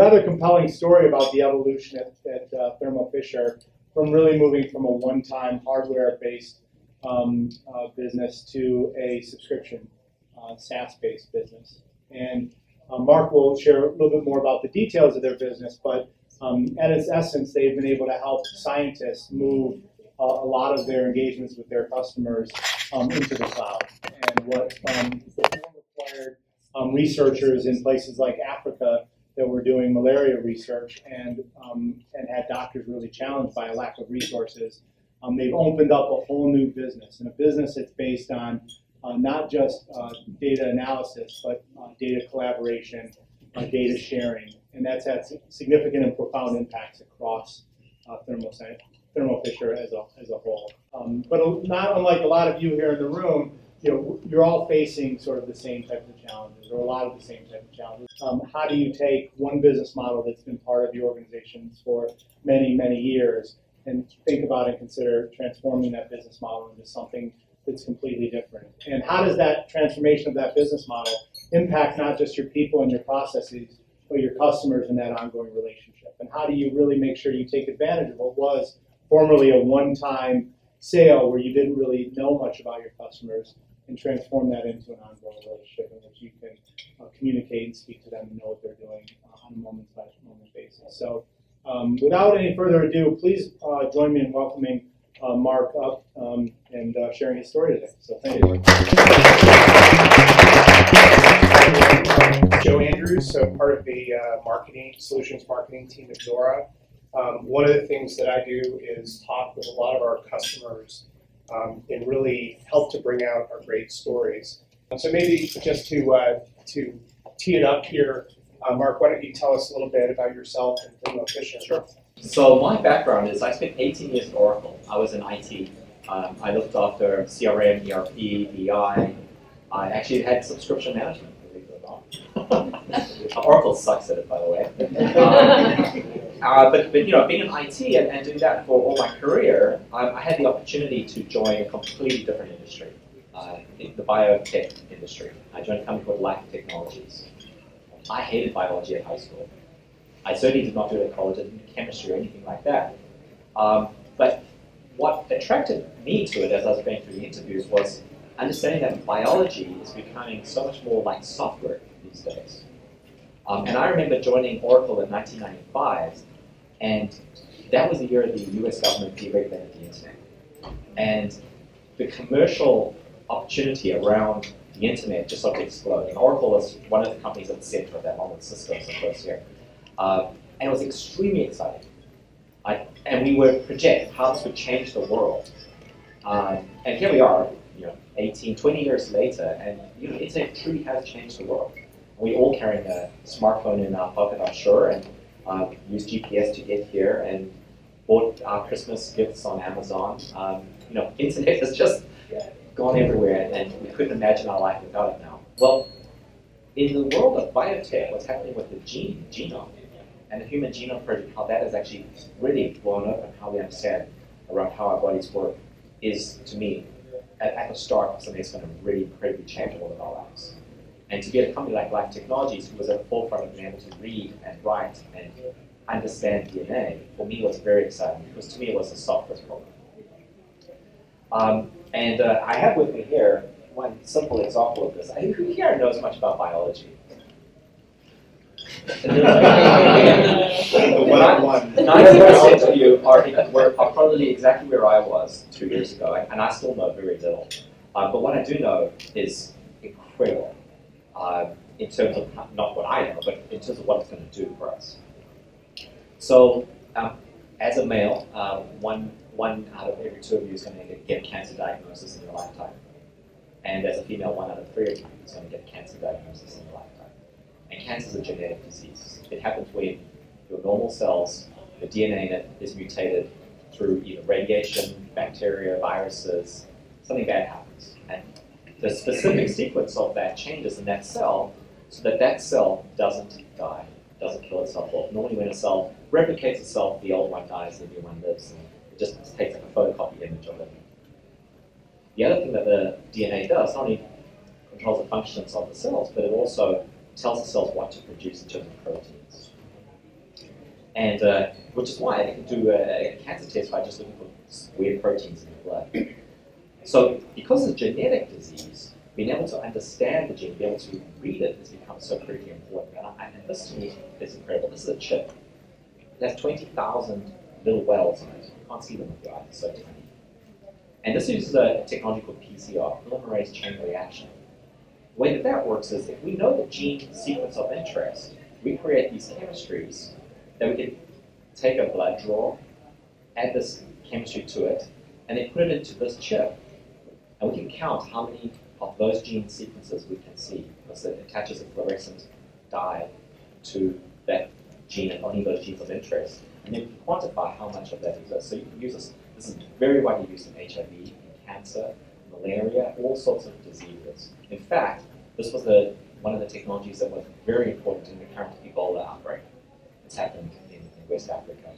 rather compelling story about the evolution at Thermo Fisher from really moving from a one-time hardware-based business to a subscription SaaS-based business. And Mark will share a little bit more about the details of their business, but at its essence, they've been able to help scientists move a lot of their engagements with their customers into the cloud. And what required researchers in places like Africa that were doing malaria research and had doctors really challenged by a lack of resources, they've opened up a whole new business, and a business that's based on not just data analysis, but data collaboration, data sharing, and that's had significant and profound impacts across Thermo Fisher as a whole. But not unlike a lot of you here in the room, you're all facing sort of the same types of challenges, or a lot of the same type of challenges. How do you take one business model that's been part of your organizations for many, many years and think about and consider transforming that business model into something that's completely different? And how does that transformation of that business model impact not just your people and your processes, but your customers and that ongoing relationship? And how do you really make sure you take advantage of what was formerly a one-time sale where you didn't really know much about your customers and transform that into an ongoing relationship in which you can communicate and speak to them and know what they're doing on a moment-by-moment basis? So without any further ado, please join me in welcoming Mark up and sharing his story today. So thank you. Joe Andrews, so part of the solutions marketing team at Zuora. One of the things that I do is talk with a lot of our customers and really help to bring out our great stories. So maybe just to tee it up here, Mark, why don't you tell us a little bit about yourself and Thermo Fisher? Sure. So my background is I spent 18 years at Oracle. I was in IT. I looked after CRM, ERP, BI. I actually had subscription management, believe it or not. Oracle sucks at it, by the way. But being in IT and doing that for all my career, I had the opportunity to join a completely different industry, in the biotech industry. I joined a company called Life Technologies. I hated biology at high school. I certainly did not do it at college. I didn't do chemistry or anything like that. But what attracted me to it as I was going through the interviews was understanding that biology is becoming so much more like software these days. And I remember joining Oracle in 1995, and that was the year the US government deregulated the internet. And the commercial opportunity around the internet just started to explode. And Oracle was one of the companies at the center of that, along with Cisco, of course, here. And it was extremely exciting. And we would project how this would change the world. And here we are, 18, 20 years later, and the internet truly has changed the world. We all carrying a smartphone in our pocket, I'm sure, and use GPS to get here, and bought our Christmas gifts on Amazon. Internet has just gone everywhere, and we couldn't imagine our life without it now. Well, in the world of biotech, what's happening with the genome, and the Human Genome Project, how that has actually really blown up and how we understand around how our bodies work, is, to me, at the start, something that's going to really incredibly change all of our lives. And to be at a company like Life Technologies, who was at the forefront of being able to read and write and understand DNA, for me was very exciting, because to me it was a software problem. I have with me here one simple example of this. Who here knows much about biology? 90% of you are probably exactly where I was 2 years ago, and I still know very little. But what I do know is incredible in terms of not what I know, but in terms of what it's going to do for us. So, as a male, one out of every 2 of you is going to get a cancer diagnosis in your lifetime. And as a female, 1 out of 3 of you is going to get a cancer diagnosis in your lifetime. And cancer is a genetic disease. It happens when your normal cells, the DNA in it is mutated through either radiation, bacteria, viruses, something bad happens. And the specific sequence of that changes in that cell so that that cell doesn't die, doesn't kill itself off. Normally when a cell replicates itself, the old one dies, the new one lives, and it just takes like a photocopy image of it. The other thing that the DNA does, not only controls the functions of the cells, but it also tells the cells what to produce in terms of proteins. And which is why they can do a cancer test by just looking for weird proteins in the blood. So because it's a genetic disease, being able to understand the gene, being able to read it has become so critically important. And this to me is incredible. This is a chip. It has 20,000 little wells in it. You can't see them with your eyes, it's so tiny. And this uses a technology called PCR, polymerase chain reaction. The way that that works is if we know the gene sequence of interest, we create these chemistries that we can take a blood draw, add this chemistry to it, and then put it into this chip. And we can count how many of those gene sequences we can see, because it attaches a fluorescent dye to that gene and only those genes of interest. And then we can quantify how much of that exists. So you can use this. This is very widely used in HIV, in cancer, malaria, all sorts of diseases. In fact, this was one of the technologies that was very important in the current Ebola outbreak. It's happened in West Africa.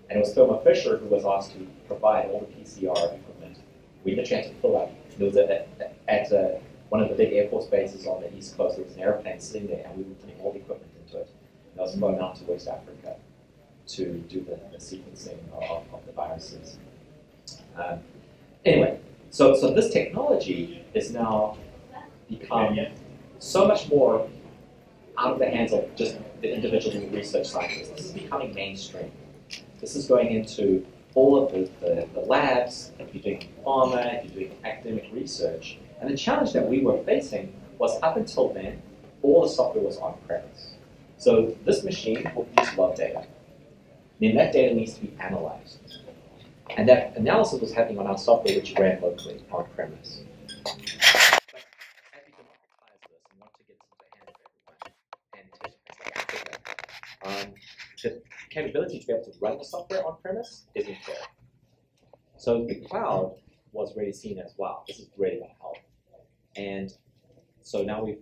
And it was Thermo Fisher who was asked to provide all the PCR equipment. We literally had to fill up. There was at one of the big Air Force bases on the East Coast, there was an airplane sitting there, and we were putting all the equipment into it. And that was flown out to West Africa to do the sequencing of the viruses. Anyway, so this technology is now become so much more out of the hands of just the individual research scientists. This is becoming mainstream. This is going into all of the labs, if you're doing pharma, if you're doing academic research. And the challenge that we were facing was up until then, all the software was on-premise. So this machine will produce a lot of data. Then that data needs to be analyzed. And that analysis was happening on our software, which ran locally on-premise. But as we democratize this and want to get into the hands of everyone, and the capability to be able to run the software on-premise isn't there. So the cloud was really seen as, wow, this is really going to help. And so now we've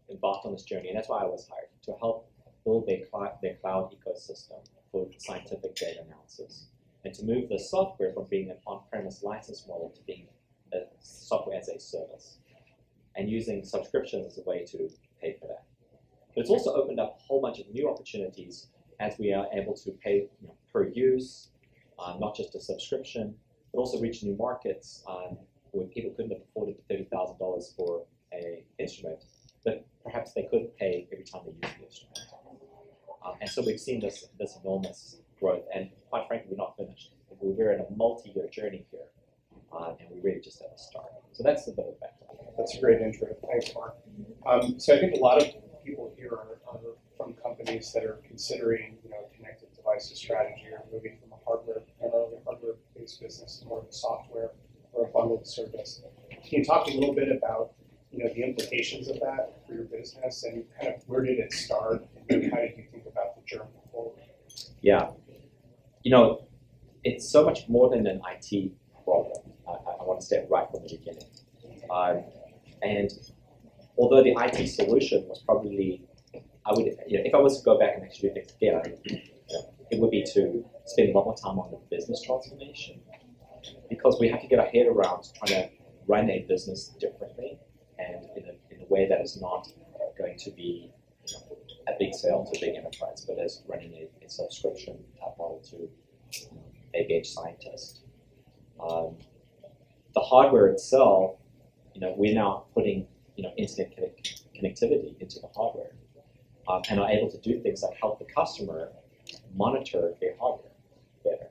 embarked on this journey, and that's why I was hired, to help build their cloud ecosystem for scientific data analysis, and to move the software from being an on-premise license model to being a software as a service, and using subscriptions as a way to pay for that. But it's also opened up a whole bunch of new opportunities as we are able to pay per use, not just a subscription, but also reach new markets where people couldn't have afforded $30,000 for an instrument, but perhaps they could pay every time they use the instrument. And so we've seen this enormous growth, and quite frankly, we're not finished. We're in a multi-year journey here, and we're really just at the start. So that's the bit of background. That's a great intro. Thanks, Mark. So I think a lot of people here are from companies that are considering, connected devices strategy, or moving from a primarily hardware-based business to more of a software or a bundled service. Can you talk a little bit about, the implications of that for your business, and kind of where did it start, and how did you think about the journey forward? Yeah, it's so much more than an IT problem. I want to say right from the beginning. And although the IT solution was probably, if I was to go back and actually do things again, it would be to spend a lot more time on the business transformation, because we have to get our head around trying to run a business differently and in a way that is not going to be a big sale to a big enterprise, but as running a subscription type model to a bench scientist. The hardware itself, we're now putting internet connectivity into the hardware, and are able to do things like help the customer monitor their hardware better.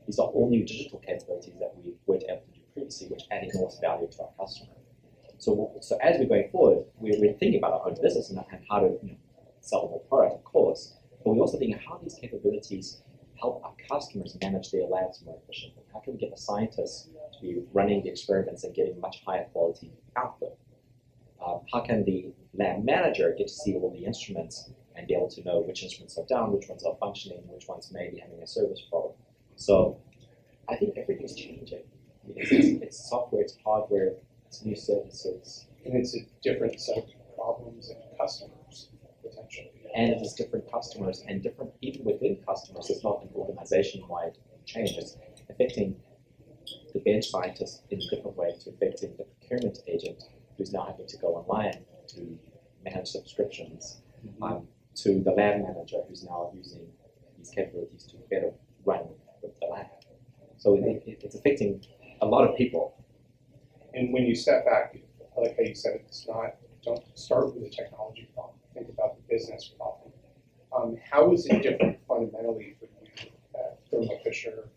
These are all new digital capabilities that we weren't able to do previously, which add enormous value to our customer. So as we're going forward, we're thinking about our own business and how to sell more product, of course, but we're also thinking how these capabilities help our customers manage their labs more efficiently. How can we get the scientists to be running the experiments and getting much higher quality output? How can the lab manager get to see all the instruments and be able to know which instruments are down, which ones are functioning, which ones may be having a service problem? So I think everything's changing. It's software, it's hardware, it's new services. And it's a different set of problems and customers, potentially. And it is different customers, and different, even within customers, it's not an organization-wide change. It's affecting the bench scientist in a different way to affecting the procurement agent who's now having to go online to manage subscriptions, to the lab manager who's now using these capabilities to better run the lab. So it's affecting a lot of people. And when you step back, I like how you said don't start with the technology problem, think about the business problem. How is it different fundamentally for you at Thermo Fisher,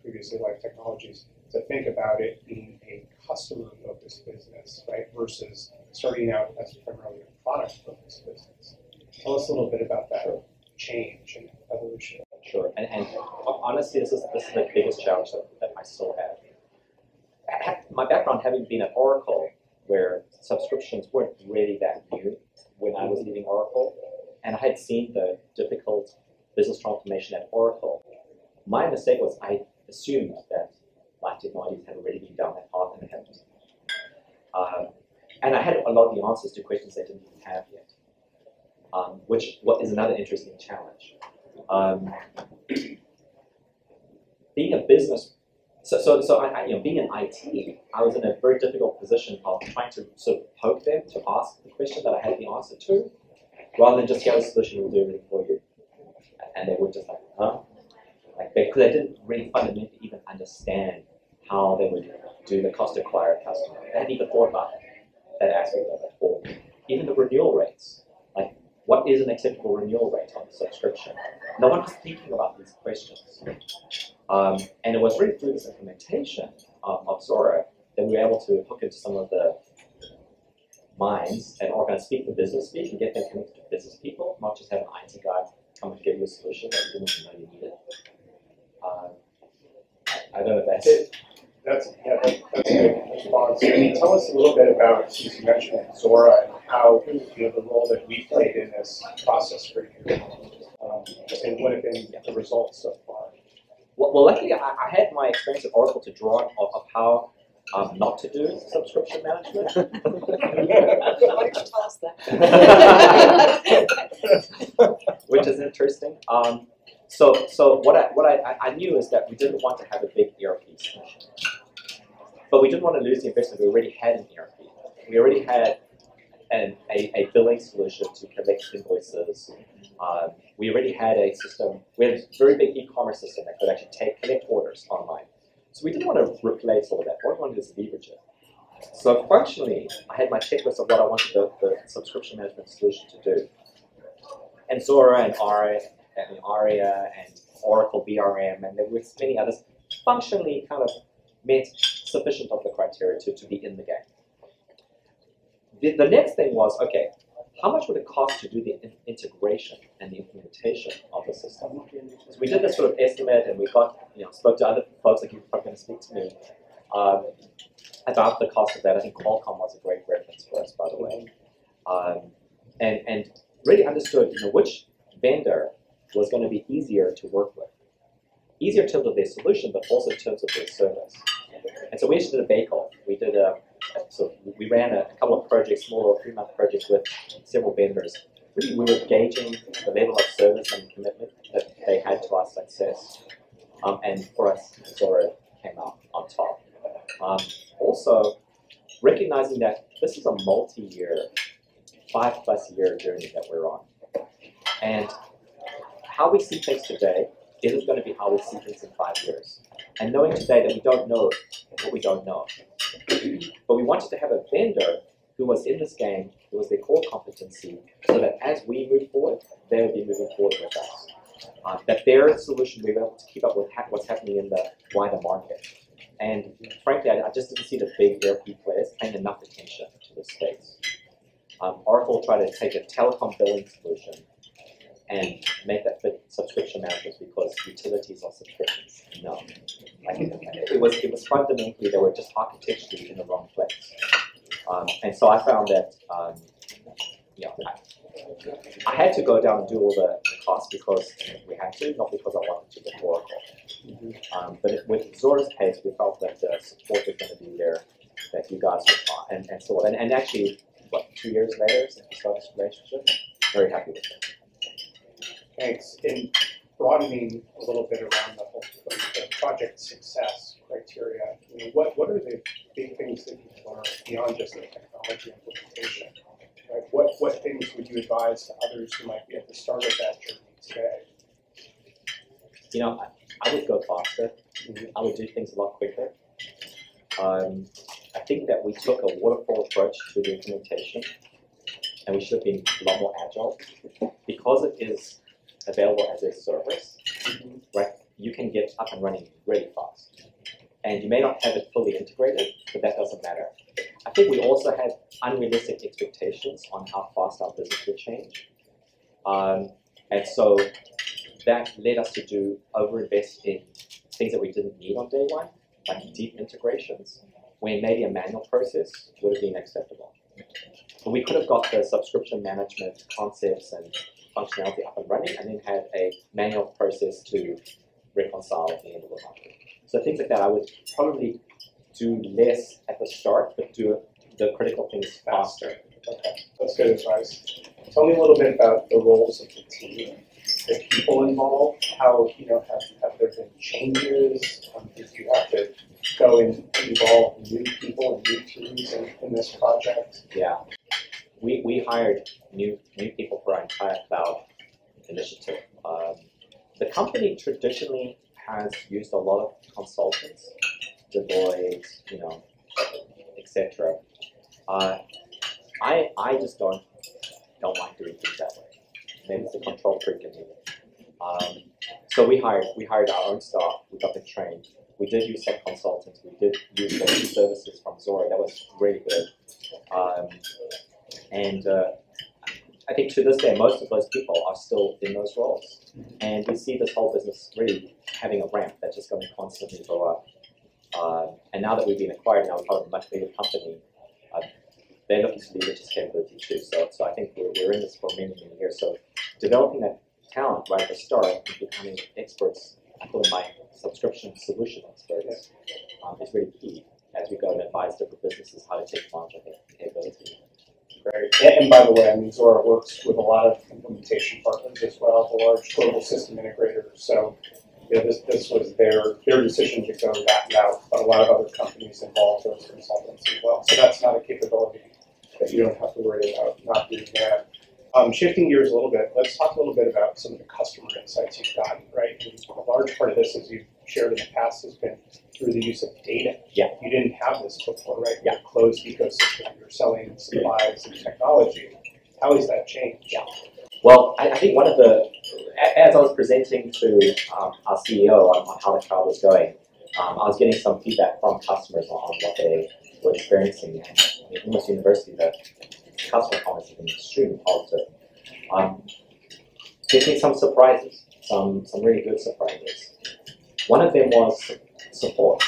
previously Life Technologies, to think about it being a customer-focused business, right, versus starting out as primarily a product-focused business? Tell us a little bit about that change and evolution. Sure, and honestly, this is the biggest challenge that I still have. My background having been at Oracle, where subscriptions weren't really that new when I was leaving Oracle, and I had seen the difficult business transformation at Oracle. My mistake was I assumed that Life Technologies had already been down that path, and they hadn't. And I had a lot of the answers to questions they didn't even have yet, what is another interesting challenge. Being a business, being in IT, I was in a very difficult position of trying to sort of poke them to ask the question that I had the answer to, rather than just get a solution will do everything for you. And they were just like, huh? Because they didn't really fundamentally even understand how they would do the cost to acquire a customer. They hadn't even thought about that aspect of it, or even the renewal rates. Like, what is an acceptable renewal rate on a subscription? No one was thinking about these questions. And it was really through this implementation of Zuora that we were able to hook into some of the minds and organize speak the business speak and get them connected to business people, not just have an IT guy come and give you a solution that you didn't even know you needed. I don't know if that's it. That's a good response. Can you tell us a little bit about, since you mentioned Zuora, and how the role that we played in this process for you, and what have been the results so far? Well, luckily, I had my experience at Oracle to draw on of how not to do subscription management. Why don't you tell us that? Which is interesting. So what I knew is that we didn't want to have a big ERP solution, but we didn't want to lose the investment. We already had an ERP. We already had a billing solution to collect invoices. We already had a system. We had a very big e-commerce system that could actually collect orders online. So we didn't want to replace all of that. What we wanted is leverage it. So functionally, I had my checklist of what I wanted the subscription management solution to do. And Zuora and Aria and Oracle BRM, and there were many others, functionally kind of met sufficient of the criteria to be in the game. The next thing was, okay, how much would it cost to do the integration and the implementation of the system? So we did this sort of estimate, and we got, spoke to other folks like you're probably going to speak to me about the cost of that. I think Qualcomm was a great reference for us, by the way, and really understood, which vendor was going to be easier to work with, easier in terms of their solution, but also in terms of their service. And so we actually did a bake-off. We did we ran a couple of projects, small 3-month projects with several vendors. Really, we were gauging the level of service and commitment that they had to our success. And for us, Zuora came out on top. Also, recognizing that this is a multi-year, 5+ year journey that we're on. And how we see things today isn't going to be how we see things in 5 years. And knowing today that we don't know what we don't know. But we wanted to have a vendor who was in this game, who was their core competency, so that as we move forward, they would be moving forward with us. That their solution would be able to keep up with what's happening in the wider market. And frankly, I just didn't see the big ERP players paying enough attention to this space. Oracle tried to take a telecom billing solution and make that fit subscription management because utilities are subscriptions. No. It was fundamentally, they were just architecturally in the wrong place. And so I found that I had to go down and do all the costs because we had to, not because I wanted to with Oracle. But with Zuora's case, we felt that the support was going to be there, that you guys would, and so on. And actually, 2 years later since we started this relationship, very happy with it. Thanks. In broadening a little bit around the project success criteria, what are the big things that you've learned beyond just the technology implementation? Right? What things would you advise to others who might be at the start of that journey today? You know, I would go faster. I would do things a lot quicker. I think that we took a waterfall approach to the implementation, and we should have been a lot more agile. Because it is available as a service, right? You can get up and running really fast. And you may not have it fully integrated, but that doesn't matter. I think we also had unrealistic expectations on how fast our business would change. And so that led us to overinvest in things that we didn't need on day one, like deep integrations, when maybe a manual process would have been acceptable. But we could have got the subscription management concepts and functionality up and running, and then had a manual process to reconcile at the end of the month. So things like that, I would probably do less at the start, but do the critical things faster. Okay, that's good advice. Tell me a little bit about the roles of the team, the people involved. How, have there been changes? Did you have to go and involve new people and new teams in this project? Yeah, we hired new people for our entire cloud initiative. The company traditionally has used a lot of consultants, Deloitte, etc. I just don't like doing things that way. Maybe it's a control freak in me. So we hired our own staff. We got them trained. We did use some consultants. We did use the services from Zuora. That was really good. And I think to this day, most of those people are still in those roles. And we see this whole business really having a ramp that's just going to constantly go up. And now that we've been acquired, now we're part of a much bigger company, they're looking to leverage this capability too. So I think we're in this for many, many years. So developing that talent right at the start and becoming experts, I call them my subscription solution experts, is really key as we go and advise different businesses how to take advantage of their capability. Great. And by the way, Zuora works with a lot of implementation partners as well, the large global system integrators. So this was their decision to go that route, but a lot of other companies involve those consultants as well. So that's not a capability that you don't have to worry about not doing that. Shifting gears a little bit, let's talk a little bit about some of the customer insights you've gotten, right? And a large part of this, as you've shared in the past, has been through the use of data. Yeah. You didn't have this before, right? Yeah. You're a closed ecosystem. You're selling supplies and technology. How has that changed? Yeah. Well, I think one of the, as I was presenting to our CEO on how the cloud was going, I was getting some feedback from customers on what they were experiencing. And almost universally, the customer comments have been extremely positive. There's been some surprises, some really good surprises. One of them was support.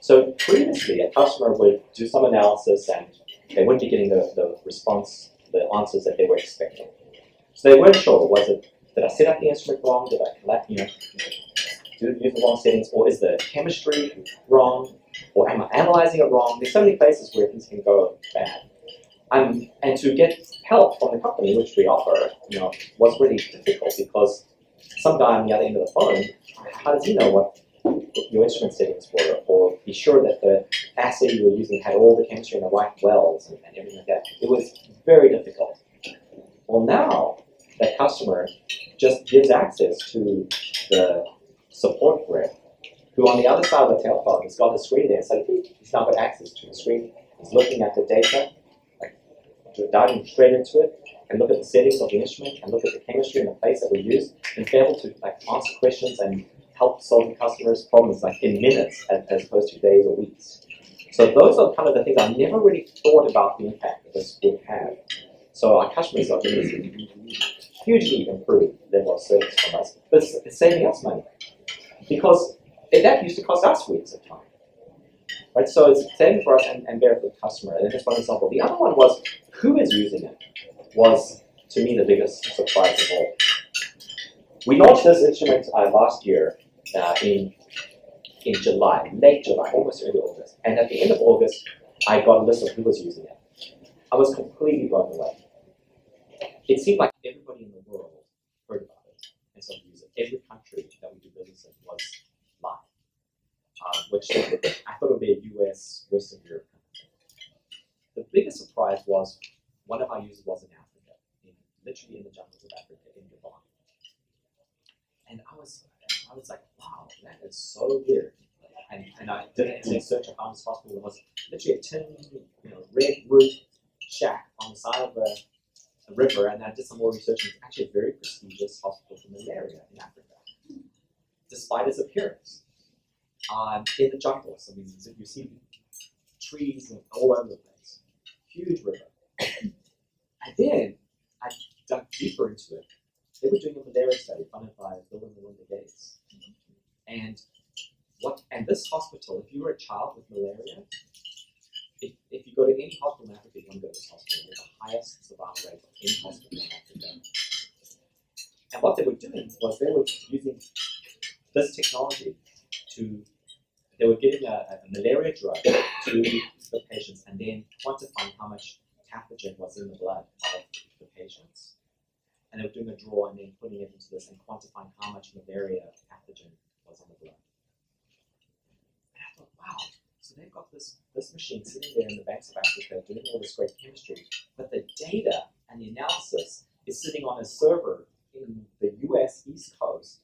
So previously, a customer would do some analysis and they wouldn't be getting the response, the answers that they were expecting. So they weren't sure, did I set up the instrument wrong? Did I use the wrong settings? Or is the chemistry wrong? Or am I analyzing it wrong? There's so many places where things can go bad. And to get help from the company, which we offer, was really difficult because some guy on the other end of the phone, how does he know what your instrument settings were, or be sure that the assay you were using had all the chemistry in the right wells and everything like that? It was very difficult. Well, now that customer just gives access to the support rep, who on the other side of the telephone has got the screen there, so he's now got access to the screen. He's looking at the data, diving straight into it, and look at the settings of the instrument, and look at the chemistry and the place that we use, and be able to answer questions and help solve the customer's problems in minutes as opposed to days or weeks. So those are kind of the things I never really thought about the impact that this would have. So our customers are getting this hugely improved level of service from us, but it's saving us money because that used to cost us weeks of time. Right, so it's saving for us and better for the customer. And that's one example. The other one was who is using it was, to me, the biggest surprise of all. We launched this instrument last year in July, late July, almost early August. And at the end of August, I got a list of who was using it. I was completely blown away. It seemed like everybody in the world heard about it and started to use it. Every country that we do business in was live. Which I thought would be a US, Western Europe kind of thing. The biggest surprise was one of our users was in Africa, literally in the jungles of Africa, in Gabon. And I was I was like, wow, that is so weird. And I did an internet search. I found this hospital. It was literally a tin, red roof shack on the side of a river. And I did some more research. And it's actually a very prestigious hospital for malaria in Africa, despite its appearance. In the jungles. I mean, you see trees all over the place. Huge river. And then I dug deeper into it. They were doing a malaria study funded by Bill and Melinda Gates. And this hospital, if you were a child with malaria, if you go to any hospital in Africa, you want to go to this hospital. They have the highest survival rate of any hospital in Africa. And what they were doing was they were using this technology they were giving a malaria drug to the patients and then quantifying how much pathogen was in the blood of the patients. And they were doing a draw and then putting it into this and quantifying how much malaria pathogen was on the blood. And I thought, wow, so they've got this machine sitting there in the banks of Africa doing all this great chemistry, but the data and the analysis is sitting on a server in the US East Coast,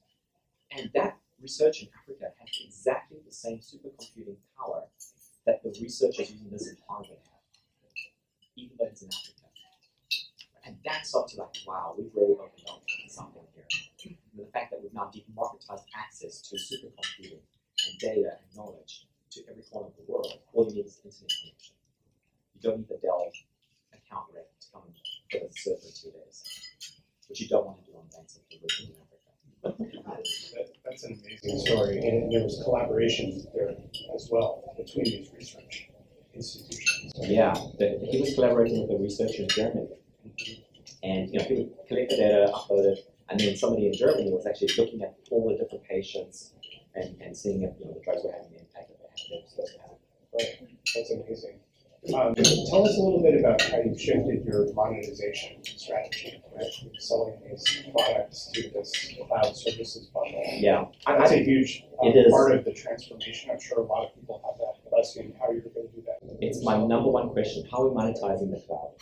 and that research in Africa has exactly the same supercomputing power that the researchers using this in Harvard have, even though it's in Africa. And that's up to like, wow, we've really opened up something here. And the fact that we've now democratized access to supercomputing and data and knowledge to every corner of the world, all you need is internet connection. You don't need the Dell account rate to come and put a server in 2 days, which you don't want to do on banks of the river in Africa. That's an amazing story, and there was collaboration there as well between these research institutions. Yeah, he was collaborating with a researcher in Germany, and he would collect the data, upload it, and then somebody in Germany was actually looking at all the different patients and seeing if the drugs were having the impact that they were supposed to have. Right, that's amazing. Tell us a little bit about how you've shifted your monetization strategy, right? Selling these products to this cloud services bundle. Yeah, that's a huge part of the transformation. I'm sure a lot of people have that question, how you're going to do that. It's my number one question: how are we monetizing the cloud?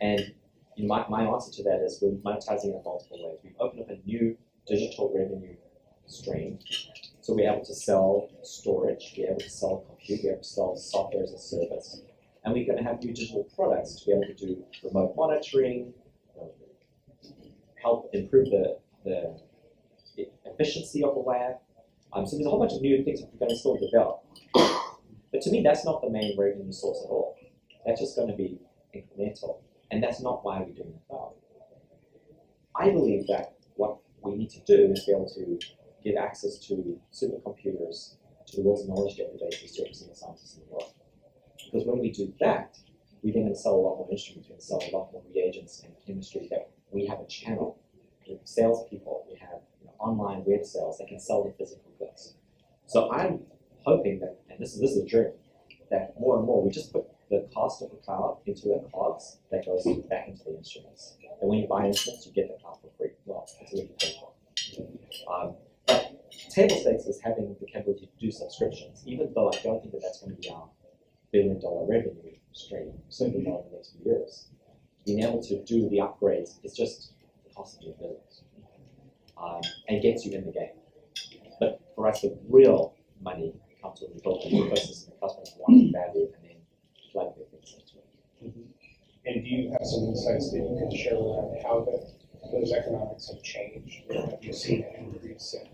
And my answer to that is we're monetizing in multiple ways. We've opened up a new digital revenue stream. So we're able to sell storage, we're able to sell compute, we're able to sell software as a service. And we're going to have new digital products to be able to do remote monitoring, help improve the efficiency of the lab. So there's a whole bunch of new things that we're going to still develop. But to me, that's not the main revenue source at all. That's just going to be incremental. And that's not why we're doing the cloud. I believe that what we need to do is be able to give access to supercomputers, to the world's knowledge databases, to every single scientist in the world. Because when we do that, we're then going to sell a lot more instruments, we're going to sell a lot more reagents and chemistry, that we have a channel with salespeople, we have online web sales that can sell the physical goods. So I'm hoping that, and this is a journey, that more and more we just put the cost of the cloud into a COGS that goes back into the instruments. And when you buy instruments, you get the cloud for free. Well, it's already paid for. But table stakes is having the capability to do subscriptions, even though I don't think that that's going to be our billion-dollar revenue stream, certainly not in the next few years. Being able to do the upgrades is just the cost of your business and gets you in the game. But for us, the real money comes when we build the ecosystem, the customers want value, and then plug their things into it. And do you have some insights that you can share around how those economics have changed? Have you seen an increase in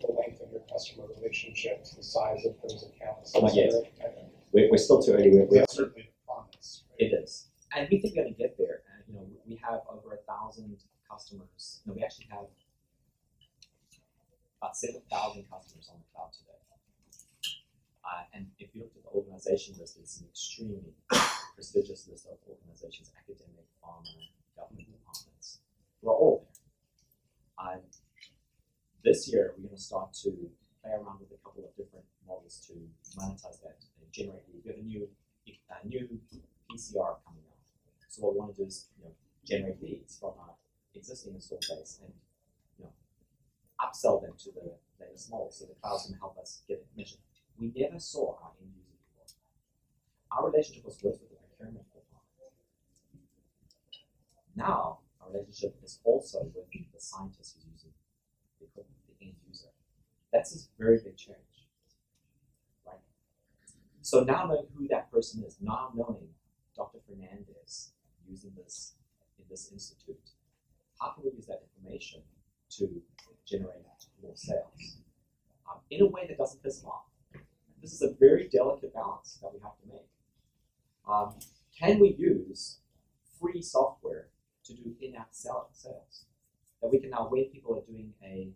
the length of your customer relationships, the size of those accounts? Not yet. We're still too early. That's certainly the promise. Right? It is. And we think we're going to get there. We have over 1,000 customers. We actually have about 7,000 customers on the cloud today. And if you look at the organization list, it's an extremely prestigious list of organizations, academic, pharma, government departments, who are all there. This year, we're going to start to play around with a couple of different models to monetize that and generate leads. We have a new PCR coming out. So what we want to do is generate leads from our existing install base and upsell them to the latest model. So the cloud's going to help us get a commission. We never saw our end user before. Our relationship was with the procurement department. Now, our relationship is also with the scientist who's using the equipment, the end user. That's a very big change, right? So now knowing who that person is, now knowing Dr. Fernandez using this in this institute, how can we use that information to generate more sales in a way that doesn't piss them off? This is a very delicate balance that we have to make. Can we use free software to do in-app sales? That we can now, when people are doing a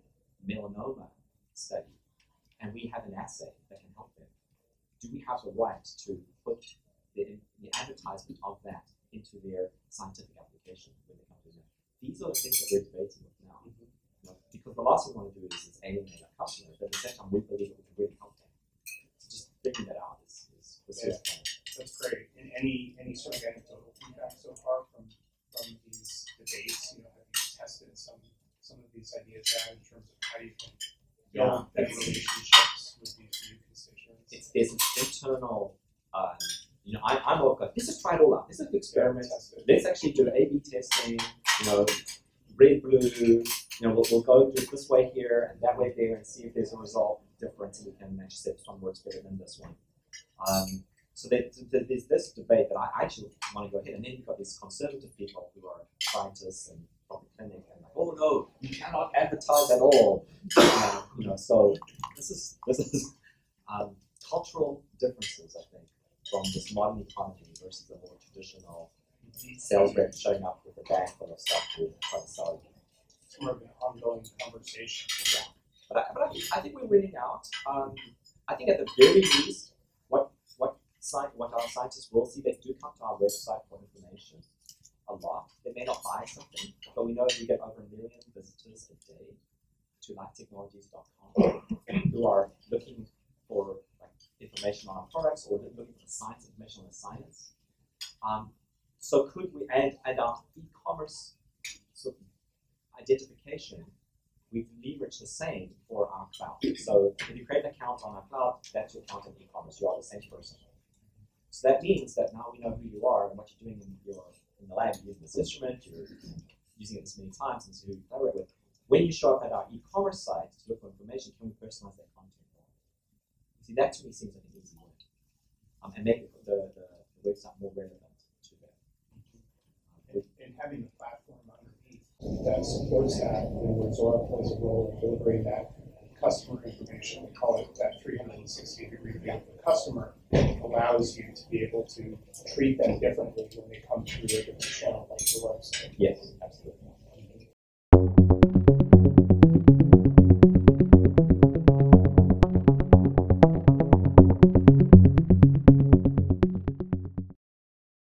melanoma study and we have an assay that can help them, do we have the right to put the advertisement of that into their scientific application when they come to them? These are the things that we're debating with now. Because the last thing we want to do is alienate our customers, but at the same time, we believe that we can really help them. So just figuring that out is That's great. And any sort of anecdotal feedback so far from these debates? Have you tested some of these ideas out in terms of how you can build better relationships with these new constituents? There's an internal, I'm all good. Let's just try it all out. Let's just experiment. Let's actually do A/B testing. Red, blue. We'll go do it this way here and that way there and see if there's a result difference, and we can actually say this one works better than this one. So there's this debate that I actually want to go ahead, and then you've got these conservative people who are scientists and from the clinic and like, oh no, you cannot advertise at all. So this is cultural differences, I think, from this modern economy versus the more traditional sales rep showing up with a bag full of stuff to try to sell you. It's more of an ongoing conversation. Yeah, but I think we're winning out. I think at the very least, what our scientists will see, they do come to our website for information a lot. They may not buy something, but we know we get over 1 million visitors a day to lifetechnologies.com who are looking for information on our products or looking for science information on the science. So could we, and our e-commerce sort of identification, we've leveraged the same for our cloud. So if you create an account on our cloud, that's your account in e-commerce. You are the same person. So that means that now we know who you are and what you're doing in the lab. You're using this instrument, you're using it this many times, and so who you collaborate with. When you show up at our e-commerce site to look for information, can we personalize that content more? You see, that to me seems like an easy way. And make the website more relevant to them. And having the platform underneath that supports that, where Zuora plays a role in delivering that customer information, we call it that 360-degree view of the customer, allows you to be able to treat them differently when they come through a different channel like Zuora.